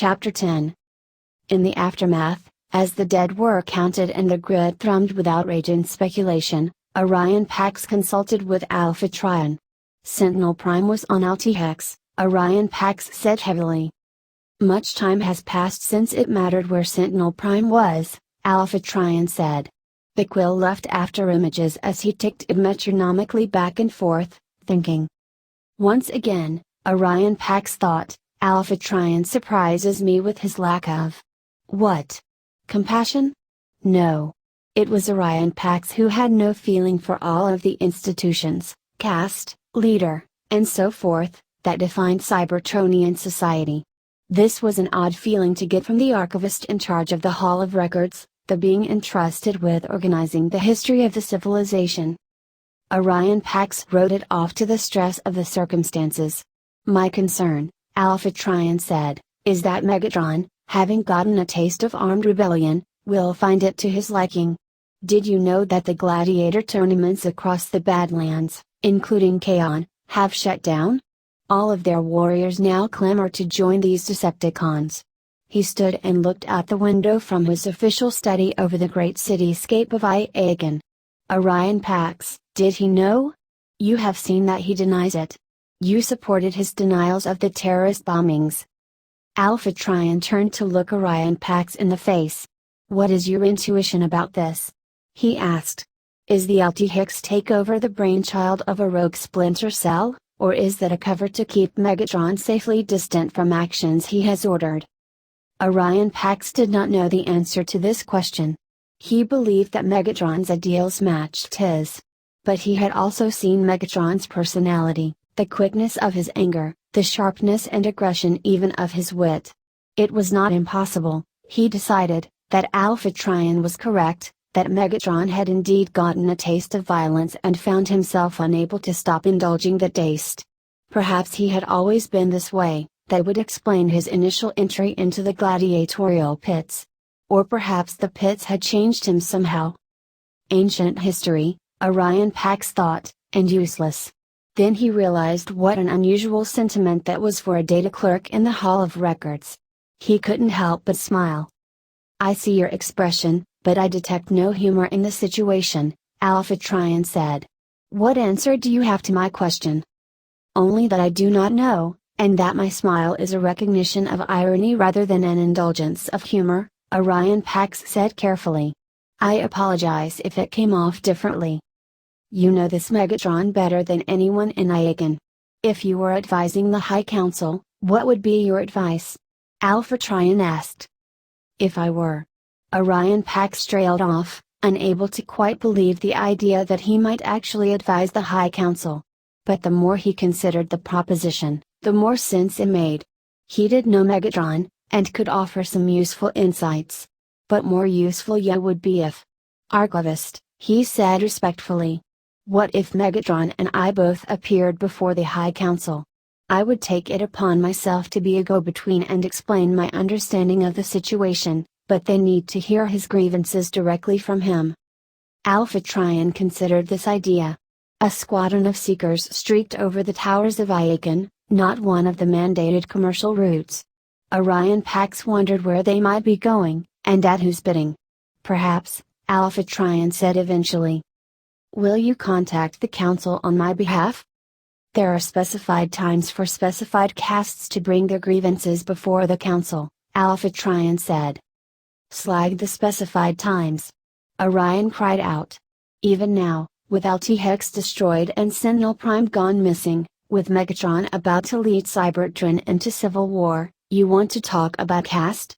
Chapter 10. In the aftermath, as the dead were counted and the grid thrummed with outrage and speculation, Orion Pax consulted with Alpha Trion. Sentinel Prime was on Alt Hex, Orion Pax said heavily. Much time has passed since it mattered where Sentinel Prime was, Alpha Trion said. The quill left after images as he ticked it metronomically back and forth, thinking. Once again, Orion Pax thought, Alpha Trion surprises me with his lack of. What? Compassion? No. It was Orion Pax who had no feeling for all of the institutions, caste, leader, and so forth, that defined Cybertronian society. This was an odd feeling to get from the archivist in charge of the Hall of Records, the being entrusted with organizing the history of the civilization. Orion Pax wrote it off to the stress of the circumstances. My concern, Alpha Trion said, is that Megatron, having gotten a taste of armed rebellion, will find it to his liking. Did you know that the gladiator tournaments across the Badlands, including Kaon, have shut down? All of their warriors now clamor to join these Decepticons. He stood and looked out the window from his official study over the great cityscape of Iagan. Orion Pax, did he know? You have seen that he denies it. You supported his denials of the terrorist bombings. Alpha Trion turned to look Orion Pax in the face. What is your intuition about this? He asked. Is the Alt-Hix takeover the brainchild of a rogue splinter cell, or is that a cover to keep Megatron safely distant from actions he has ordered? Orion Pax did not know the answer to this question. He believed that Megatron's ideals matched his. But he had also seen Megatron's personality, the quickness of his anger, the sharpness and aggression even of his wit. It was not impossible, he decided, that Alpha Trion was correct, that Megatron had indeed gotten a taste of violence and found himself unable to stop indulging the taste. Perhaps he had always been this way, that would explain his initial entry into the gladiatorial pits. Or perhaps the pits had changed him somehow. Ancient history, Orion Pax thought, and useless. Then he realized what an unusual sentiment that was for a data clerk in the Hall of Records. He couldn't help but smile. I see your expression, but I detect no humor in the situation, Alpha Trion said. What answer do you have to my question? Only that I do not know, and that my smile is a recognition of irony rather than an indulgence of humor, Orion Pax said carefully. I apologize if it came off differently. You know this Megatron better than anyone in Iagan. If you were advising the High Council, what would be your advice? Alpha Trion asked. If I were. Orion Pax trailed off, unable to quite believe the idea that he might actually advise the High Council. But the more he considered the proposition, the more sense it made. He did know Megatron, and could offer some useful insights. But more useful yet would be if. Archivist, he said respectfully. What if Megatron and I both appeared before the High Council? I would take it upon myself to be a go-between and explain my understanding of the situation, but they need to hear his grievances directly from him. Alpha Trion considered this idea. A squadron of seekers streaked over the towers of Iagan, not one of the mandated commercial routes. Orion Pax wondered where they might be going, and at whose bidding. Perhaps, Alpha Trion said eventually. Will you contact the council on my behalf? There are specified times for specified castes to bring their grievances before the council, Alpha Trion said. Slag the specified times. Orion cried out. Even now, with Alt-Hex destroyed and Sentinel Prime gone missing, with Megatron about to lead Cybertron into civil war, you want to talk about caste?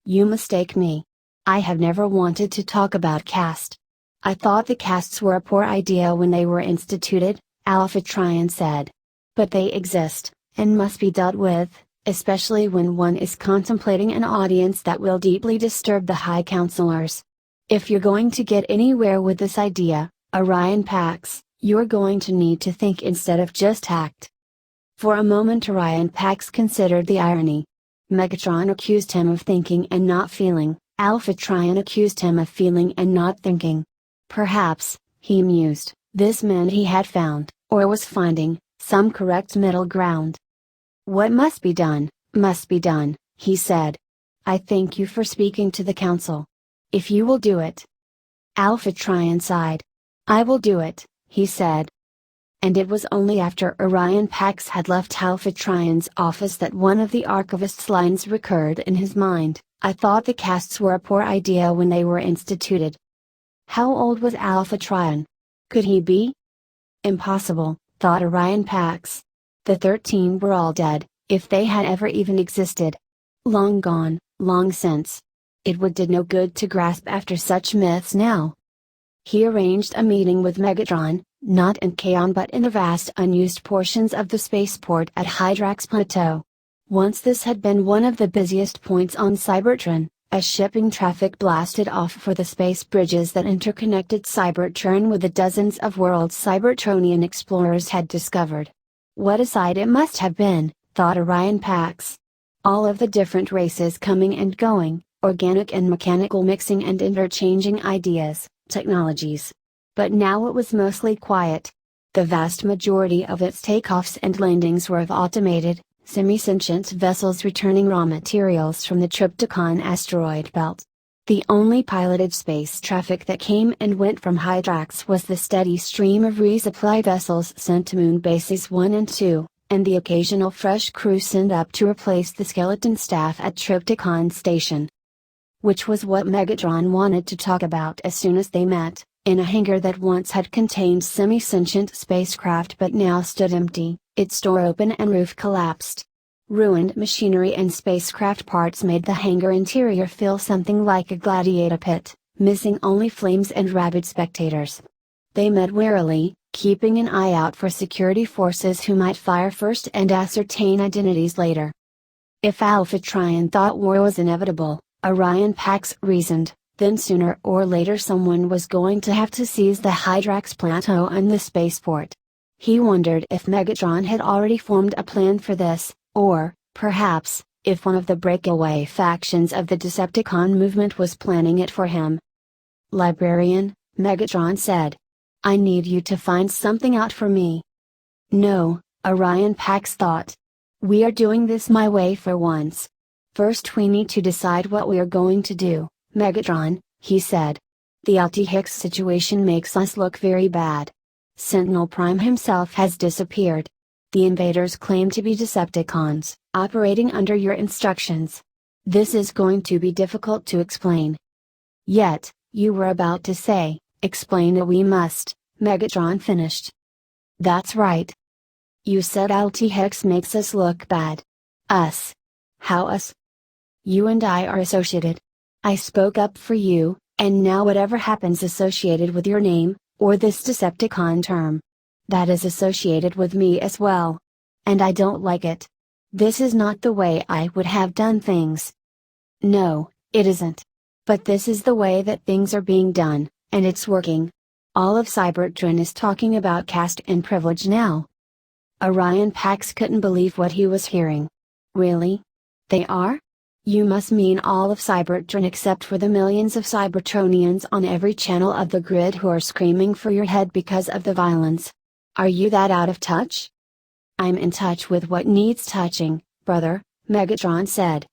You mistake me. I have never wanted to talk about caste. I thought the castes were a poor idea when they were instituted, Alpha Trion said. But they exist, and must be dealt with, especially when one is contemplating an audience that will deeply disturb the High Councilors. If you're going to get anywhere with this idea, Orion Pax, you're going to need to think instead of just act. For a moment Orion Pax considered the irony. Megatron accused him of thinking and not feeling, Alpha Trion accused him of feeling and not thinking. Perhaps, he mused, this meant he had found, or was finding, some correct middle ground. What must be done, he said. I thank you for speaking to the council. If you will do it. Alpha Trion sighed. I will do it, he said. And it was only after Orion Pax had left Alpha Trion's office that one of the archivist's lines recurred in his mind. I thought the casts were a poor idea when they were instituted. How old was Alpha Trion? Could he be? Impossible, thought Orion Pax. The 13 were all dead, if they had ever even existed. Long gone, long since. It did no good to grasp after such myths now. He arranged a meeting with Megatron, not in Kaon but in the vast unused portions of the spaceport at Hydrax Plateau. Once this had been one of the busiest points on Cybertron, as shipping traffic blasted off for the space bridges that interconnected Cybertron with the dozens of worlds Cybertronian explorers had discovered. What a sight it must have been, thought Orion Pax. All of the different races coming and going, organic and mechanical mixing and interchanging ideas, technologies. But now it was mostly quiet. The vast majority of its takeoffs and landings were of automated, semi-sentient vessels returning raw materials from the Triptychon asteroid belt. The only piloted space traffic that came and went from Hydrax was the steady stream of resupply vessels sent to moon bases 1 and 2, and the occasional fresh crew sent up to replace the skeleton staff at Triptychon Station. Which was what Megatron wanted to talk about as soon as they met. In a hangar that once had contained semi-sentient spacecraft but now stood empty, its door open and roof collapsed. Ruined machinery and spacecraft parts made the hangar interior feel something like a gladiator pit, missing only flames and rabid spectators. They met warily, keeping an eye out for security forces who might fire first and ascertain identities later. If Alpha Trion thought war was inevitable, Orion Pax reasoned, then sooner or later someone was going to have to seize the Hydrax Plateau and the spaceport. He wondered if Megatron had already formed a plan for this, or, perhaps, if one of the breakaway factions of the Decepticon movement was planning it for him. Librarian, Megatron said. I need you to find something out for me. No, Orion Pax thought. We are doing this my way for once. First we need to decide what we are going to do. Megatron, he said. The LT Hicks situation makes us look very bad. Sentinel Prime himself has disappeared. The invaders claim to be Decepticons, operating under your instructions. This is going to be difficult to explain. Yet, you were about to say, explain that we must, Megatron finished. That's right. You said LT Hicks makes us look bad. Us. How us? You and I are associated. I spoke up for you, and now whatever happens associated with your name, or this Decepticon term, that is associated with me as well. And I don't like it. This is not the way I would have done things. No, it isn't. But this is the way that things are being done, and it's working. All of Cybertron is talking about caste and privilege now. Orion Pax couldn't believe what he was hearing. Really? They are? You must mean all of Cybertron except for the millions of Cybertronians on every channel of the grid who are screaming for your head because of the violence. Are you that out of touch? I'm in touch with what needs touching, brother, Megatron said.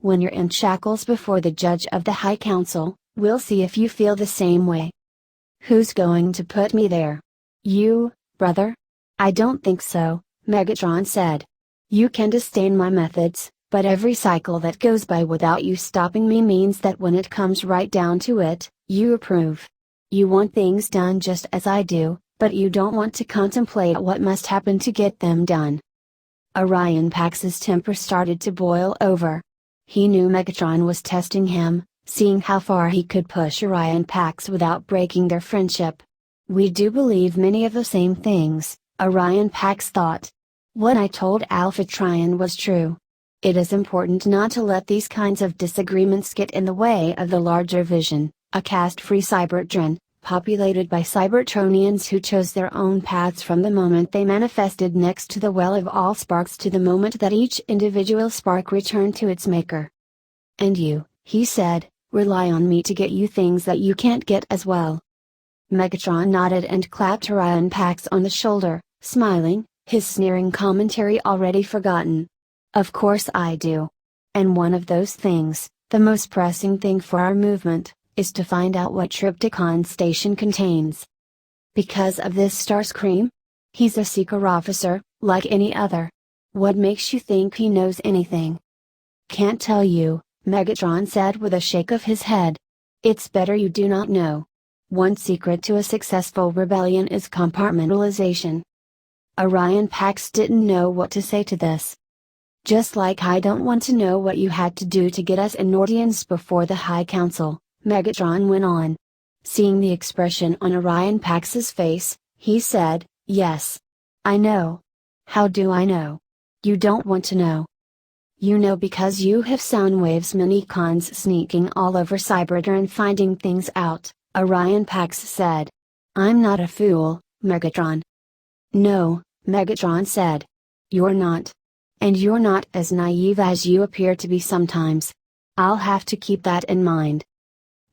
When you're in shackles before the judge of the High Council, we'll see if you feel the same way. Who's going to put me there? You, brother? I don't think so, Megatron said. You can disdain my methods, but every cycle that goes by without you stopping me means that when it comes right down to it, you approve. You want things done just as I do, but you don't want to contemplate what must happen to get them done. Orion Pax's temper started to boil over. He knew Megatron was testing him, seeing how far he could push Orion Pax without breaking their friendship. We do believe many of the same things, Orion Pax thought. What I told Alpha Trion was true. It is important not to let these kinds of disagreements get in the way of the larger vision, a caste-free Cybertron, populated by Cybertronians who chose their own paths from the moment they manifested next to the well of all sparks to the moment that each individual spark returned to its maker. And you, he said, rely on me to get you things that you can't get as well. Megatron nodded and clapped Orion Pax on the shoulder, smiling, his sneering commentary already forgotten. Of course I do. And one of those things, the most pressing thing for our movement, is to find out what Triptychon Station contains. Because of this Starscream? He's a seeker officer, like any other. What makes you think he knows anything? Can't tell you, Megatron said with a shake of his head. It's better you do not know. One secret to a successful rebellion is compartmentalization. Orion Pax didn't know what to say to this. Just like I don't want to know what you had to do to get us an audience before the High Council, Megatron went on. Seeing the expression on Orion Pax's face, he said, yes. I know. How do I know? You don't want to know. You know because you have Soundwave's mini-cons sneaking all over Cybertron and finding things out, Orion Pax said. I'm not a fool, Megatron. No, Megatron said. You're not. And you're not as naive as you appear to be sometimes. I'll have to keep that in mind.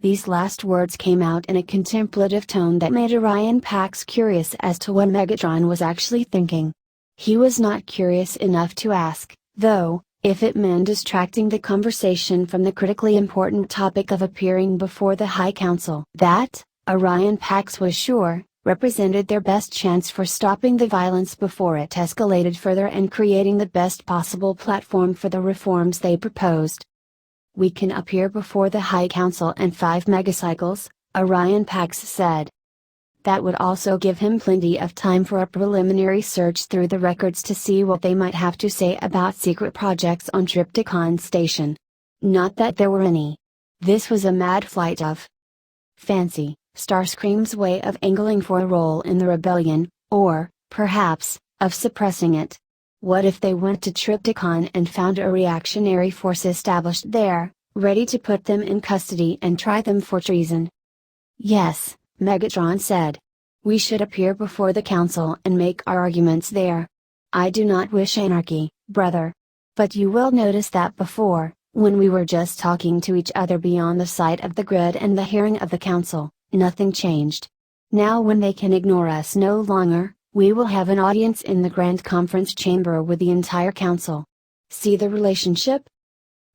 These last words came out in a contemplative tone that made Orion Pax curious as to what Megatron was actually thinking. He was not curious enough to ask, though, if it meant distracting the conversation from the critically important topic of appearing before the High Council. That, Orion Pax was sure, represented their best chance for stopping the violence before it escalated further and creating the best possible platform for the reforms they proposed. We can appear before the High Council in 5 megacycles, Orion Pax said. That would also give him plenty of time for a preliminary search through the records to see what they might have to say about secret projects on Triptychon Station. Not that there were any. This was a mad flight of fancy, Starscream's way of angling for a role in the rebellion, or, perhaps, of suppressing it. What if they went to Triptychon and found a reactionary force established there, ready to put them in custody and try them for treason? Yes, Megatron said. We should appear before the council and make our arguments there. I do not wish anarchy, brother. But you will notice that before, when we were just talking to each other beyond the sight of the grid and the hearing of the council, nothing changed. Now when they can ignore us no longer, we will have an audience in the Grand Conference Chamber with the entire council. See the relationship?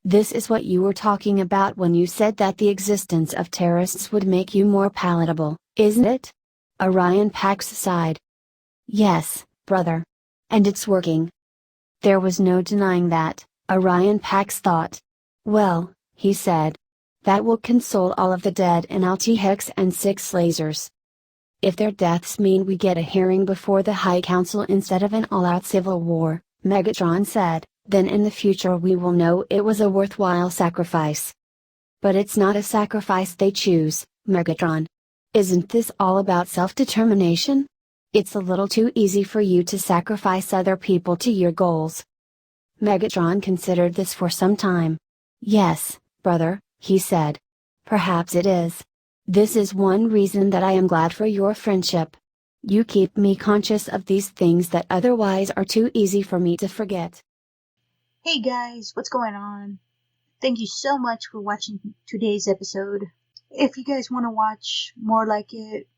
This is what you were talking about when you said that the existence of terrorists would make you more palatable, isn't it? Orion Pax sighed. Yes, brother. And it's working. There was no denying that, Orion Pax thought. Well, he said. That will console all of the dead in LT-Hex and 6 lasers. If their deaths mean we get a hearing before the High Council instead of an all-out civil war, Megatron said, then in the future we will know it was a worthwhile sacrifice. But it's not a sacrifice they choose, Megatron. Isn't this all about self-determination? It's a little too easy for you to sacrifice other people to your goals. Megatron considered this for some time. Yes, brother, he said. Perhaps it is. This is one reason that I am glad for your friendship. You keep me conscious of these things that otherwise are too easy for me to forget. Hey guys, what's going on? Thank you so much for watching today's episode. If you guys want to watch more like it,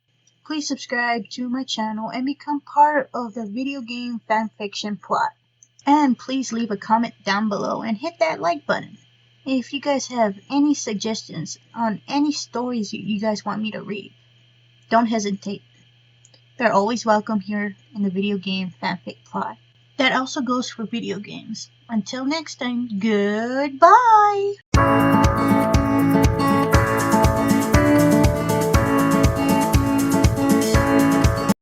please subscribe to my channel and become part of the video game fanfiction plot. And please leave a comment down below and hit that like button. If you guys have any suggestions on any stories you guys want me to read, don't hesitate. They're always welcome here in the video game fanfic plot. That also goes for video games. Until next time, goodbye!